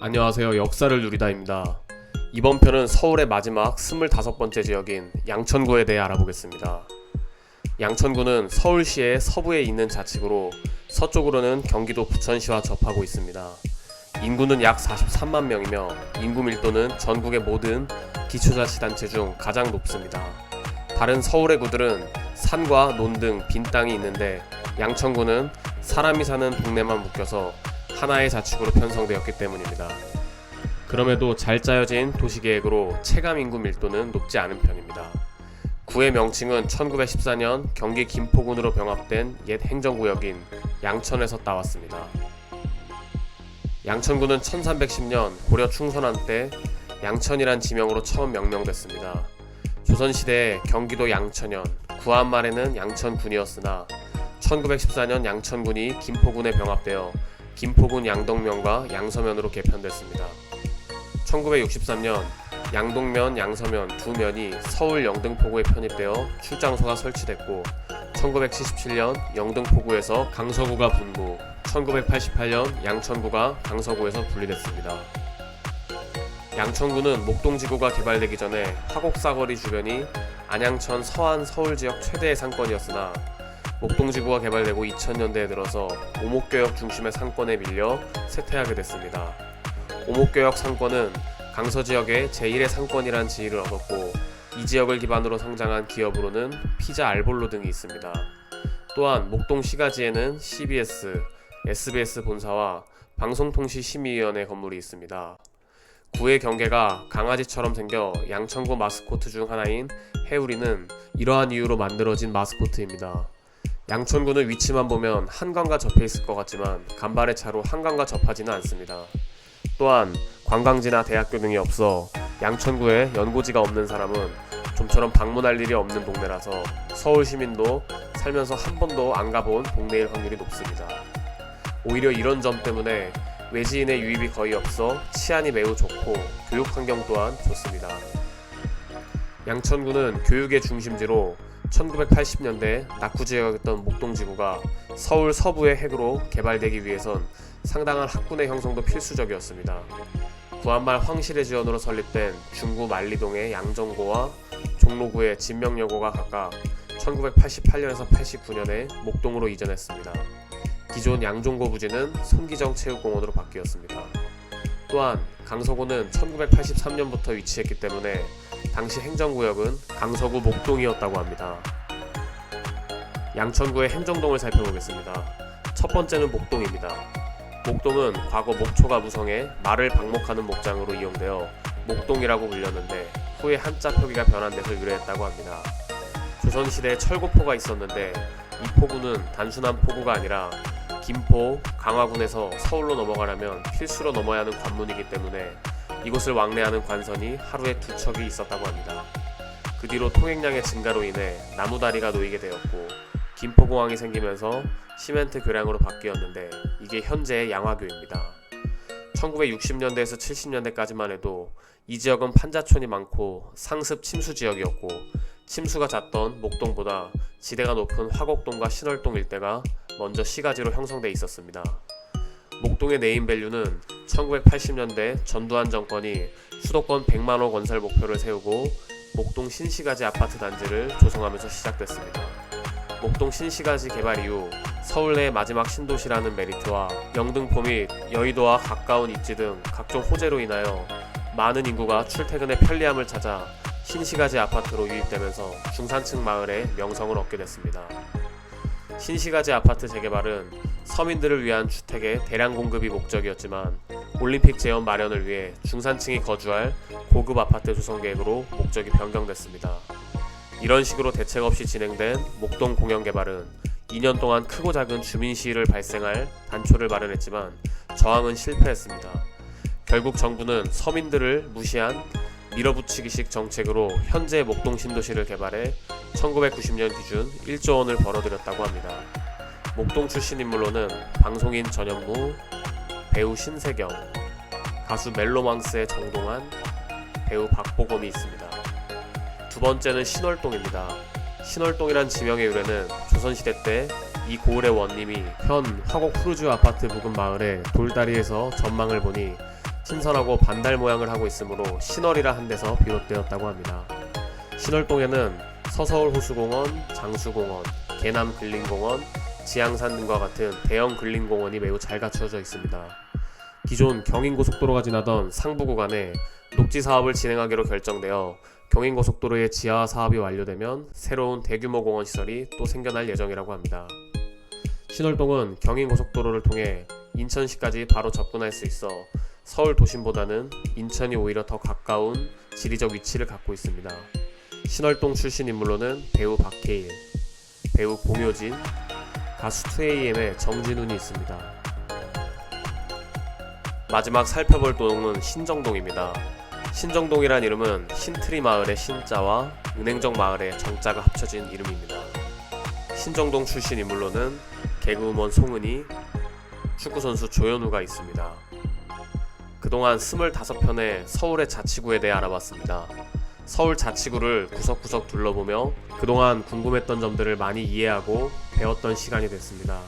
안녕하세요. 역사를 누리다입니다. 이번 편은 서울의 마지막 25번째 지역인 양천구에 대해 알아보겠습니다. 양천구는 서울시의 서부에 있는 자치구로 서쪽으로는 경기도 부천시와 접하고 있습니다. 인구는 약 43만 명이며 인구 밀도는 전국의 모든 기초자치단체 중 가장 높습니다. 다른 서울의 구들은 산과 논 등 빈 땅이 있는데 양천구는 사람이 사는 동네만 묶여서 하나의 자치구로 편성되었기 때문입니다. 그럼에도 잘 짜여진 도시계획으로 체감 인구 밀도는 높지 않은 편입니다. 구의 명칭은 1914년 경기 김포군으로 병합된 옛 행정구역인 양천에서 따왔습니다. 양천구는 1310년 고려 충선한 때 양천이란 지명으로 처음 명명됐습니다. 조선시대에 경기도 양천현, 구한 말에는 양천군이었으나 1914년 양천군이 김포군에 병합되어 김포군 양동면과 양서면으로 개편됐습니다. 1963년 양동면, 양서면 두 면이 서울 영등포구에 편입되어 출장소가 설치됐고 1977년 영등포구에서 강서구가 분부, 1988년 양천구가 강서구에서 분리됐습니다. 양천구는 목동지구가 개발되기 전에 화곡사거리 주변이 안양천 서안 서울지역 최대의 상권이었으나 목동지구가 개발되고 2000년대에 들어서 오목교역 중심의 상권에 밀려 쇠퇴하게 됐습니다. 오목교역 상권은 강서지역의 제1의 상권이란 지위를 얻었고 이 지역을 기반으로 성장한 기업으로는 피자 알볼로 등이 있습니다. 또한 목동 시가지에는 CBS, SBS 본사와 방송통신심의위원회 건물이 있습니다. 구의 경계가 강아지처럼 생겨 양천구 마스코트 중 하나인 해우리는 이러한 이유로 만들어진 마스코트입니다. 양천구는 위치만 보면 한강과 접해 있을 것 같지만 간발의 차로 한강과 접하지는 않습니다. 또한 관광지나 대학교 등이 없어 양천구에 연고지가 없는 사람은 좀처럼 방문할 일이 없는 동네라서 서울 시민도 살면서 한 번도 안 가본 동네일 확률이 높습니다. 오히려 이런 점 때문에 외지인의 유입이 거의 없어 치안이 매우 좋고 교육 환경 또한 좋습니다. 양천구는 교육의 중심지로 1980년대 낙후지역이었던 목동지구가 서울 서부의 핵으로 개발되기 위해선 상당한 학군의 형성도 필수적이었습니다. 구한말 황실의 지원으로 설립된 중구 만리동의 양정고와 종로구의 진명여고가 각각 1988년에서 89년에 목동으로 이전했습니다. 기존 양종고 부지는 손기정 체육공원으로 바뀌었습니다. 또한 강서구는 1983년부터 위치했기 때문에 당시 행정구역은 강서구 목동이었다고 합니다. 양천구의 행정동을 살펴보겠습니다. 첫 번째는 목동입니다. 목동은 과거 목초가 무성해 말을 방목하는 목장으로 이용되어 목동이라고 불렸는데 후에 한자 표기가 변환돼서 유래했다고 합니다. 조선시대에 철고포가 있었는데 이 포구는 단순한 포구가 아니라 김포, 강화군에서 서울로 넘어가려면 필수로 넘어야 하는 관문이기 때문에 이곳을 왕래하는 관선이 하루에 2척이 있었다고 합니다. 그 뒤로 통행량의 증가로 인해 나무다리가 놓이게 되었고 김포공항이 생기면서 시멘트 교량으로 바뀌었는데 이게 현재의 양화교입니다. 1960년대에서 70년대까지만 해도 이 지역은 판자촌이 많고 상습 침수 지역이었고 침수가 잦던 목동보다 지대가 높은 화곡동과 신월동 일대가 먼저 시가지로 형성돼 있었습니다. 목동의 네임밸류는 1980년대 전두환 정권이 수도권 100만호 건설 목표를 세우고 목동 신시가지 아파트 단지를 조성하면서 시작됐습니다. 목동 신시가지 개발 이후 서울 내 마지막 신도시라는 메리트와 영등포 및 여의도와 가까운 입지 등 각종 호재로 인하여 많은 인구가 출퇴근의 편리함을 찾아 신시가지 아파트로 유입되면서 중산층 마을의 명성을 얻게 됐습니다. 신시가지 아파트 재개발은 서민들을 위한 주택의 대량 공급이 목적이었지만 올림픽 재원 마련을 위해 중산층이 거주할 고급 아파트 조성 계획으로 목적이 변경됐습니다. 이런 식으로 대책 없이 진행된 목동 공영 개발은 2년 동안 크고 작은 주민 시위를 발생할 단초를 마련했지만 저항은 실패했습니다. 결국 정부는 서민들을 무시한 밀어붙이기식 정책으로 현재 목동 신도시를 개발해 1990년 기준 1조 원을 벌어들였다고 합니다. 목동 출신 인물로는 방송인 전현무, 배우 신세경, 가수 멜로망스의 정동환, 배우 박보검이 있습니다. 두 번째는 신월동입니다. 신월동이란 지명의 유래는 조선시대 때 이 고을의 원님이 현 화곡 푸르지오 아파트 부근 마을의 돌다리에서 전망을 보니 신선하고 반달 모양을 하고 있으므로 신월이라 한 데서 비롯되었다고 합니다. 신월동에는 서서울호수공원, 장수공원, 계남근린공원, 지향산 등과 같은 대형 근린공원이 매우 잘 갖추어져 있습니다. 기존 경인고속도로가 지나던 상부 구간에 녹지 사업을 진행하기로 결정되어 경인고속도로의 지하화 사업이 완료되면 새로운 대규모 공원 시설이 또 생겨날 예정이라고 합니다. 신월동은 경인고속도로를 통해 인천시까지 바로 접근할 수 있어 서울 도심보다는 인천이 오히려 더 가까운 지리적 위치를 갖고 있습니다. 신월동 출신 인물로는 배우 박해일, 배우 공효진, 가수 2AM의 정진훈이 있습니다. 마지막 살펴볼 동은 신정동입니다. 신정동이란 이름은 신트리 마을의 신자와 은행정 마을의 정자가 합쳐진 이름입니다. 신정동 출신 인물로는 개그우먼 송은이, 축구선수 조현우가 있습니다. 그동안 25편의 서울의 자치구에 대해 알아봤습니다. 서울 자치구를 구석구석 둘러보며 그동안 궁금했던 점들을 많이 이해하고 배웠던 시간이 됐습니다.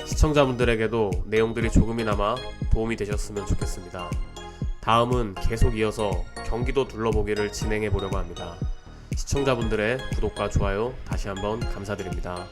시청자분들에게도 내용들이 조금이나마 도움이 되셨으면 좋겠습니다. 다음은 계속 이어서 경기도 둘러보기를 진행해 보려고 합니다. 시청자분들의 구독과 좋아요 다시 한번 감사드립니다.